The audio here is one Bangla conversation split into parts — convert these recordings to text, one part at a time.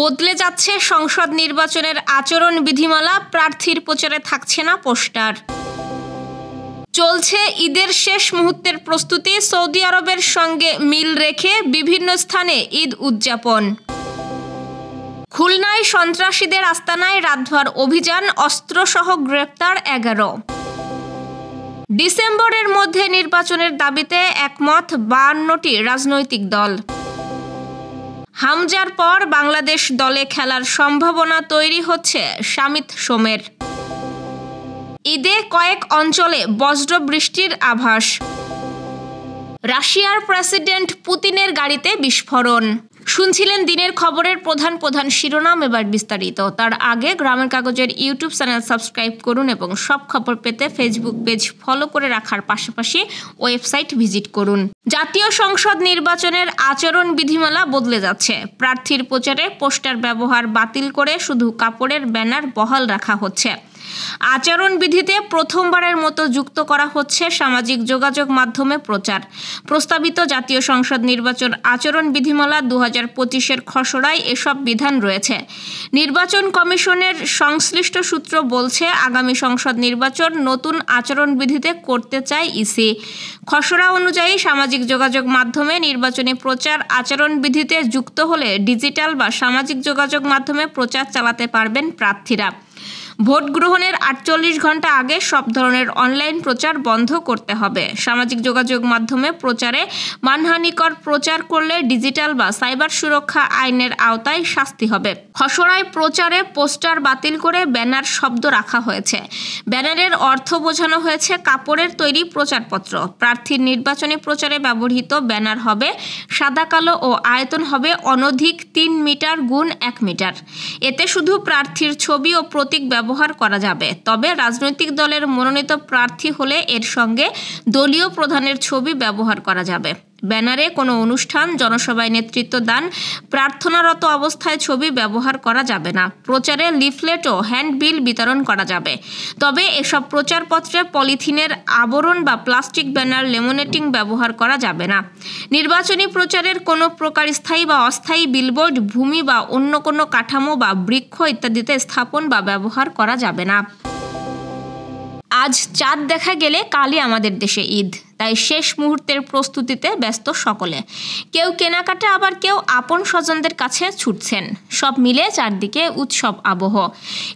বদলে যাচ্ছে সংসদ নির্বাচনের আচরণ বিধিমালা, প্রার্থীর প্রচারে থাকছে না পোস্টার। চলছে ঈদের শেষ মুহূর্তের প্রস্তুতি, সৌদি আরবের সঙ্গে মিল রেখে বিভিন্ন স্থানে ঈদ উদযাপন। খুলনায় সন্ত্রাসীদের আস্তানায় রাতভর অভিযান, অস্ত্রসহ গ্রেপ্তার 11। ডিসেম্বরের মধ্যে নির্বাচনের দাবিতে একমত 52টি রাজনৈতিক দল। হামজার পর বাংলাদেশ দলে খেলার সম্ভাবনা তৈরি হচ্ছে শামিত সোমের। ঈদে কয়েক অঞ্চলে বজ্র বৃষ্টির আভাস। রাশিয়ার প্রেসিডেন্ট পুতিনের গাড়িতে বিস্ফোরণ। শুনছিলেন দিনের খবরের প্রধান শিরোনাম, এবার বিস্তারিত। তার আগে গ্রামের কাগজের ইউটিউব চ্যানেল সাবস্ক্রাইব করুন এবং সব খবর পেতে ফেসবুক পেজ ফলো করে রাখার পাশাপাশি ওয়েবসাইট ভিজিট করুন। জাতীয় সংসদ নির্বাচনের আচরণ বিধিমালা বদলে যাচ্ছে। প্রার্থীর প্রচারে পোস্টার ব্যবহার বাতিল করে শুধু কাপড়ের ব্যানার বহাল রাখা হচ্ছে। আচরণবিধিতে প্রথমবারের মতো যুক্ত করা হচ্ছে সামাজিক যোগাযোগ মাধ্যমে প্রচার। প্রস্তাবিত জাতীয় সংসদ নির্বাচন আচরণ বিধিমালা 2025-এর খসড়ায় এসব বিধান রয়েছে। নির্বাচন কমিশনের সংশ্লিষ্ট সূত্র বলছে, আগামী সংসদ নির্বাচন নতুন আচরণবিধিতে করতে চায় ইসি। খসড়া অনুযায়ী সামাজিক যোগাযোগ মাধ্যমে নির্বাচনী প্রচার আচরণবিধিতে যুক্ত হলে ডিজিটাল বা সামাজিক যোগাযোগ মাধ্যমে প্রচার চালাতে পারবেন প্রার্থীরা। ভোট গ্রহণের 48 ঘন্টা আগে সব ধরনের অনলাইন প্রচার বন্ধ করতে হবে। সামাজিক যোগাযোগ মাধ্যমে প্রচারে মানহানিকর প্রচার করলে ডিজিটাল বা সাইবার সুরক্ষা আইনের আওতায় শাস্তি হবে। খসড়ায় প্রচারে পোস্টার বাতিল করে ব্যানার শব্দ রাখা হয়েছে। ব্যানারের অর্থ বোঝানো হয়েছে কাপড়ের তৈরি প্রচারপত্র। প্রার্থীর নির্বাচনী প্রচারে ব্যবহৃত ব্যানার হবে সাদা কালো ও আয়তন হবে অনধিক 3 মিটার গুণ 1 মিটার। এতে শুধু প্রার্থীর ছবি ও প্রতীক ব্যবহার করা যাবে। তবে রাজনৈতিক দলের মনোনীত প্রার্থী হলে এর সঙ্গে দলীয় প্রধানের ছবি ব্যবহার করা যাবে। ব্যানারে কোনো অনুষ্ঠান, জনসভায় নেতৃত্ব দান, প্রার্থনারত অবস্থায় ছবি ব্যবহার করা যাবে না। প্রচারে লিফলেট ও হ্যান্ডবিল বিতরণ করা যাবে। তবে এসব প্রচারপত্রে পলিথিনের আবরণ বা প্লাস্টিক ব্যানার লেমিনেটিং ব্যবহার করা যাবে না। নির্বাচনী প্রচারের কোনো প্রকার স্থায়ী বা অস্থায়ী বিলবোর্ড, ভূমি বা অন্য কোনো কাঠামো বা বৃক্ষ ইত্যাদিতে স্থাপন বা ব্যবহার করা যাবে না। আজ চাঁদ দেখা গেলে কালই আমাদের দেশে ঈদ, তাই শেষ মুহূর্তের প্রস্তুতিতে ব্যস্ত সকলে। কেউ কেনাকাটা, আবার কেউ আপন স্বজনদের কাছে ছুটছেন। সব মিলে চারদিকে উৎসব আবহ।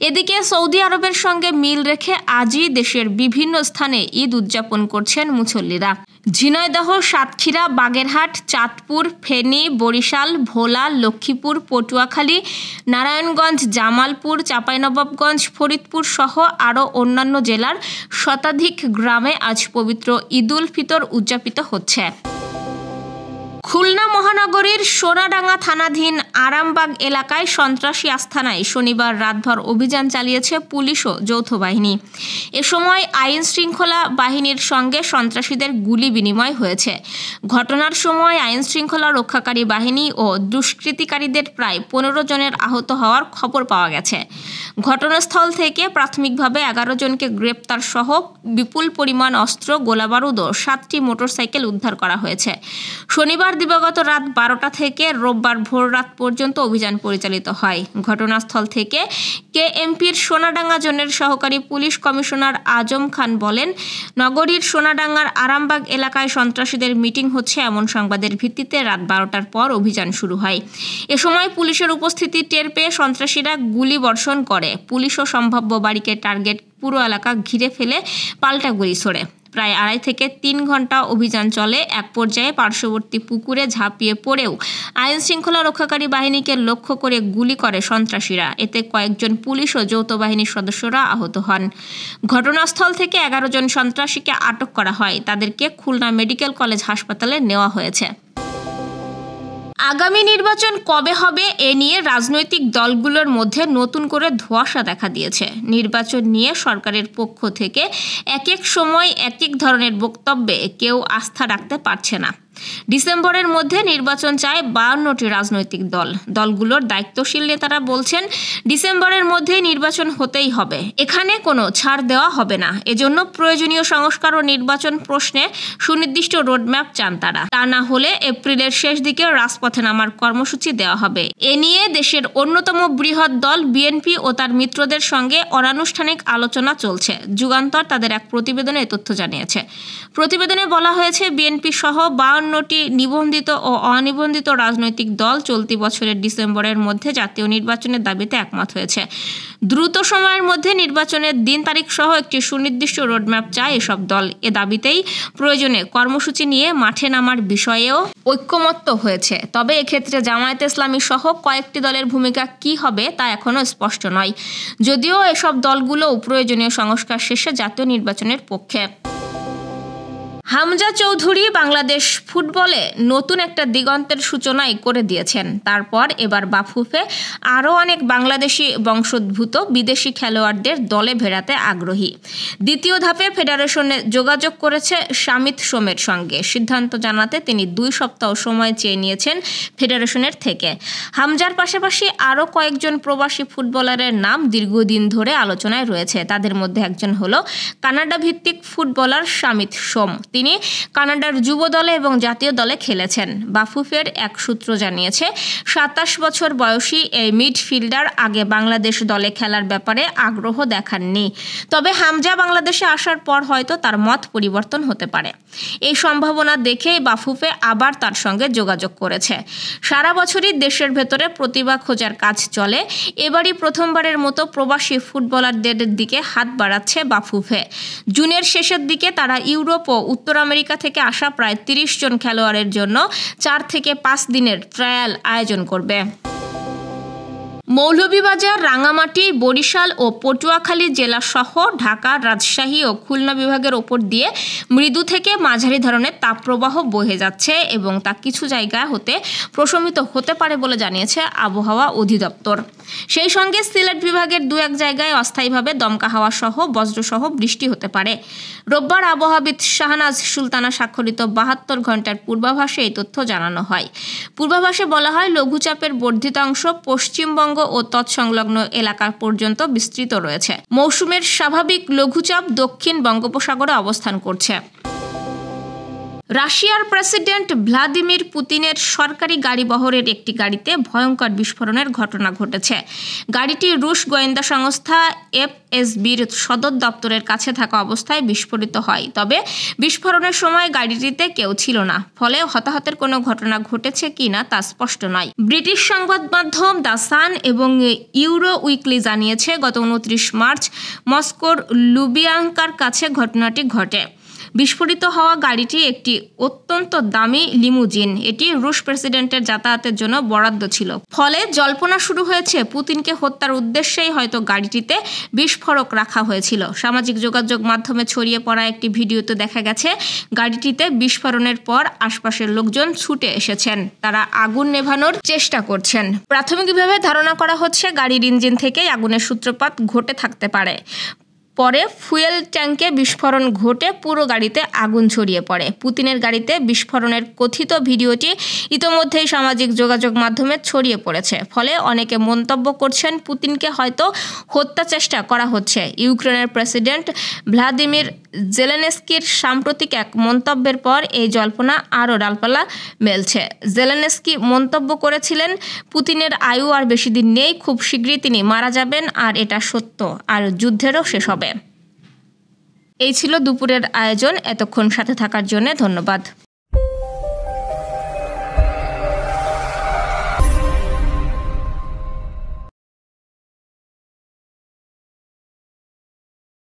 এদিকে সৌদি আরবের সঙ্গে মিল রেখে আজই দেশের বিভিন্ন স্থানে ঈদ উদযাপন করছেন মুসল্লিরা। ঝিনাইদহ, সাতক্ষীরা, বাগেরহাট, চাঁদপুর, ফেনী, বরিশাল, ভোলা, লক্ষ্মীপুর, পটুয়াখালী, নারায়ণগঞ্জ, জামালপুর, চাঁপাইনবাবগঞ্জ, ফরিদপুর সহ আরও অন্যান্য জেলার শতাধিক গ্রামে আজ পবিত্র ঈদুল ফিতর উদযাপিত হচ্ছে। খুলনা মহানগরীর সোনাডাঙ্গা থানাধীন আরামবাগ এলাকায় সন্ত্রাসী আস্তানায় শনিবার রাতভর অভিযান চালিয়েছে পুলিশ ও যৌথ বাহিনী। এ সময় আইন শৃঙ্খলা বাহিনীর সঙ্গে সন্ত্রাসীদের গুলি বিনিময় হয়েছে। ঘটনার সময় আইন শৃঙ্খলা রক্ষাকারী বাহিনী ও দুষ্কৃতিকারীদের প্রায় 15 জনের আহত হওয়ার খবর পাওয়া গেছে। ঘটনাস্থল থেকে প্রাথমিকভাবে 11 জনকে গ্রেপ্তার সহ বিপুল পরিমাণ অস্ত্র, গোলাবারুদ ও 7টি মোটরসাইকেল উদ্ধার করা হয়েছে। শনিবার দিবাগত রাত 12টা থেকে রোববার ভোর রাত পর্যন্ত অভিযান পরিচালিত হয়। ঘটনাস্থল থেকে কেএমপির সোনাডাঙ্গা জোনের সহকারী পুলিশ কমিশনার আজম খান বলেন, নগরীর সোনাডাঙ্গার আরামবাগ এলাকায় সন্ত্রাসীদের মিটিং হচ্ছে এমন সংবাদের ভিত্তিতে রাত 12টার পর অভিযান শুরু হয়। এ সময় পুলিশের উপস্থিতি টের পেয়ে সন্ত্রাসীরা গুলি বর্ষণ করে। পুলিশ ও সম্ভাব্য বাড়িকে টার্গেট পুরো এলাকা ঘিরে ফেলে পাল্টা গুলি ছোড়ে। প্রায় 2.5 থেকে 3 ঘন্টা অভিযান চলে। এক পর্যায়ে পার্শ্ববর্তী পুকুরে ঝাঁপিয়ে পড়েও আইন শৃঙ্খলা রক্ষাকারী বাহিনীকে লক্ষ্য করে গুলি করে সন্ত্রাসীরা। এতে কয়েকজন পুলিশ ও যৌথ বাহিনীর সদস্যরা আহত হন। ঘটনাস্থল থেকে 11 জন সন্ত্রাসীকে আটক করা হয়। তাদেরকে খুলনা মেডিকেল কলেজ হাসপাতালে নেওয়া হয়েছে। আগামী নির্বাচন কবে হবে এ নিয়ে রাজনৈতিক দলগুলোর মধ্যে নতুন করে ধোঁয়াশা দেখা দিয়েছে। নির্বাচন নিয়ে সরকারের পক্ষ থেকে এক এক সময় এক এক ধরনের বক্তব্যে কেউ আস্থা রাখতে পারছে না। ডিসেম্বরের মধ্যে নির্বাচন চায় 52টি রাজনৈতিক দল। দলগুলোর দায়িত্বশীল নেতারা বলছেন, ডিসেম্বরের মধ্যে নির্বাচন হতেই হবে, এখানে কোনো ছাড় দেওয়া হবে না। এজন্য প্রয়োজনীয় সংস্কার ও নির্বাচন প্রশ্নে সুনির্দিষ্ট রোডম্যাপ চান তারা। তা না হলে এপ্রিলের শেষ দিকে রাজপথে নামার কর্মসূচি দেওয়া হবে। এ নিয়ে দেশের অন্যতম বৃহৎ দল বিএনপি ও তার মিত্রদের সঙ্গে অনানুষ্ঠানিক আলোচনা চলছে। যুগান্তর তাদের এক প্রতিবেদনে এই তথ্য জানিয়েছে। প্রতিবেদনে বলা হয়েছে, বিএনপি সহ 52টি নিবন্ধিত ও অনিবন্ধিত রাজনৈতিক দল চলতি বছরের ডিসেম্বরের মধ্যে জাতীয় নির্বাচনের দাবিতে একমত হয়েছে। দ্রুত সময়ের মধ্যে নির্বাচনের দিন তারিখ সহ একটি সুনির্দিষ্ট রোডম্যাপ চায় এসব দল। এ দাবিতেই প্রয়োজনে কর্মসূচি নিয়ে মাঠে নামার বিষয়েও ঐক্যমত্য হয়েছে। তবে এক্ষেত্রে জামায়াতে ইসলামী সহ কয়েকটি দলের ভূমিকা কি হবে তা এখনও স্পষ্ট নয়, যদিও এসব দলগুলোও প্রয়োজনীয় সংস্কার শেষে জাতীয় নির্বাচনের পক্ষে। হামজা চৌধুরী বাংলাদেশ ফুটবলে নতুন একটা দিগন্তের সূচনাই করে দিয়েছেন। তারপর এবার বাফুফে আরও অনেক বাংলাদেশি বংশোদ্ভূত বিদেশি খেলোয়াড়দের দলে ভেড়াতে আগ্রহী। দ্বিতীয় ধাপে ফেডারেশনে যোগাযোগ করেছে শামিত সোমের সঙ্গে। সিদ্ধান্ত জানাতে তিনি 2 সপ্তাহ সময় চেয়ে নিয়েছেন ফেডারেশনের থেকে। হামজার পাশাপাশি আরও কয়েকজন প্রবাসী ফুটবলারের নাম দীর্ঘদিন ধরে আলোচনায় রয়েছে। তাদের মধ্যে একজন হলো কানাডা ভিত্তিক ফুটবলার শামিত সোম। তিনি কানাডার যুব দলে এবং জাতীয় দলে খেলেছেন। বাফুফের এক সূত্র জানিয়েছে, 27 বছর বয়সী এই মিডফিল্ডার আগে বাংলাদেশ দলে খেলার ব্যাপারে আগ্রহ দেখাননি। তবে হামজা বাংলাদেশে আসার পর হয়তো তার মত পরিবর্তন হতে পারে। এই সম্ভাবনা দেখেই বাফুফে আবার তার সঙ্গে যোগাযোগ করেছে। সারা বছরই দেশের ভেতরে প্রতিভা খোঁজার কাজ চলে। এবারই প্রথমবারের মতো প্রবাসী ফুটবলারদের দিকে হাত বাড়াচ্ছে বাফুফে। জুনের শেষের দিকে তারা ইউরোপ ও উত্তর আমেরিকা থেকে আসা প্রায় 30 জন খেলোয়াড়ের জন্য 4 থেকে 5 দিনের ট্রায়াল আয়োজন করবে। মৌলভীবাজার, রাঙামাটি, বরিশাল ও পটুয়াখালী জেলা সহ ঢাকা, রাজশাহী ও খুলনা বিভাগের ওপর দিয়ে মৃদু থেকে মাঝারি ধরনের তাপপ্রবাহ বয়ে যাচ্ছে এবং তা কিছু জায়গায় হতে প্রশমিত হতে পারে বলে জানিয়েছে আবহাওয়া অধিদপ্তর। সেই সঙ্গে সিলেট বিভাগের 2-1 জায়গায় অস্থায়ীভাবে দমকা হাওয়া সহ বজ্রসহ বৃষ্টি হতে পারে। রোববার আবহাওয়াবিদ শাহনাজ সুলতানা স্বাক্ষরিত 72 ঘন্টার পূর্বাভাসে এই তথ্য জানানো হয়। পূর্বাভাসে বলা হয়, লঘুচাপের বর্ধিতাংশ পশ্চিমবঙ্গ ও তৎসংলগ্ন এলাকা পর্যন্ত বিস্তৃত রয়েছে। মৌসুমের স্বাভাবিক লঘুচাপ দক্ষিণ বঙ্গোপসাগরে অবস্থান করছে। রাশিয়ার প্রেসিডেন্ট ভ্লাদিমির পুতিনের সরকারি গাড়িবহরের একটি গাড়িতে ভয়ঙ্কর বিস্ফোরণের ঘটনা ঘটেছে। গাড়িটি রুশ গোয়েন্দা সংস্থা এফএসবির সদর দপ্তরের কাছে থাকা অবস্থায় বিস্ফোরিত হয়। তবে বিস্ফোরণের সময় গাড়িটিতে কেউ ছিল না, ফলে হতাহতের কোনো ঘটনা ঘটেছে কিনা তা স্পষ্ট নয়। ব্রিটিশ সংবাদ মাধ্যম দ্য সান এবং ইউরো উইকলি জানিয়েছে, গত 29 মার্চ মস্কোর লুবিয়াঙ্কার কাছে ঘটনাটি ঘটে। বিস্ফোরিত হওয়া গাড়িটি একটি অত্যন্ত দামি লিমুজিন। এটি রুশ প্রেসিডেন্টের যাতায়াতের জন্য বরাদ্দ ছিল। ফলে জল্পনা শুরু হয়েছে, পুতিনকে হত্যার উদ্দেশ্যেই হয়তো গাড়িটিতে বিস্ফোরক রাখা হয়েছিল। সামাজিক যোগাযোগ মাধ্যমে ছড়িয়ে পড়া একটি ভিডিওতে দেখা গেছে, গাড়িটিতে বিস্ফোরণের পর আশপাশের লোকজন ছুটে এসেছেন। তারা আগুন নেভানোর চেষ্টা করছেন। প্রাথমিকভাবে ধারণা করা হচ্ছে, গাড়ির ইঞ্জিন থেকেই আগুনের সূত্রপাত ঘটে থাকতে পারে। পরে ফুয়েল ট্যাঙ্কে বিস্ফোরণ ঘটে পুরো গাড়িতে আগুন ছড়িয়ে পড়ে। পুতিনের গাড়িতে বিস্ফোরণের কথিত ভিডিওটি ইতোমধ্যেই সামাজিক যোগাযোগ মাধ্যমে ছড়িয়ে পড়েছে। ফলে অনেকে মন্তব্য করছেন, পুতিনকে হয়তো হত্যা চেষ্টা করা হচ্ছে। ইউক্রেনের প্রেসিডেন্ট ভ্লাদিমির জেলেনস্কির সাম্প্রতিক এক মন্তব্যের পর এই জল্পনা আরও ডালপালা মেলছে। জেলেনস্কি মন্তব্য করেছিলেন, পুতিনের আয়ু আর বেশি দিন নেই, খুব শীঘ্রই তিনি মারা যাবেন, আর এটা সত্য, আর যুদ্ধেরও শেষ হবে। এই ছিল দুপুরের আয়োজন। এতক্ষণ সাথে থাকার জন্য ধন্যবাদ।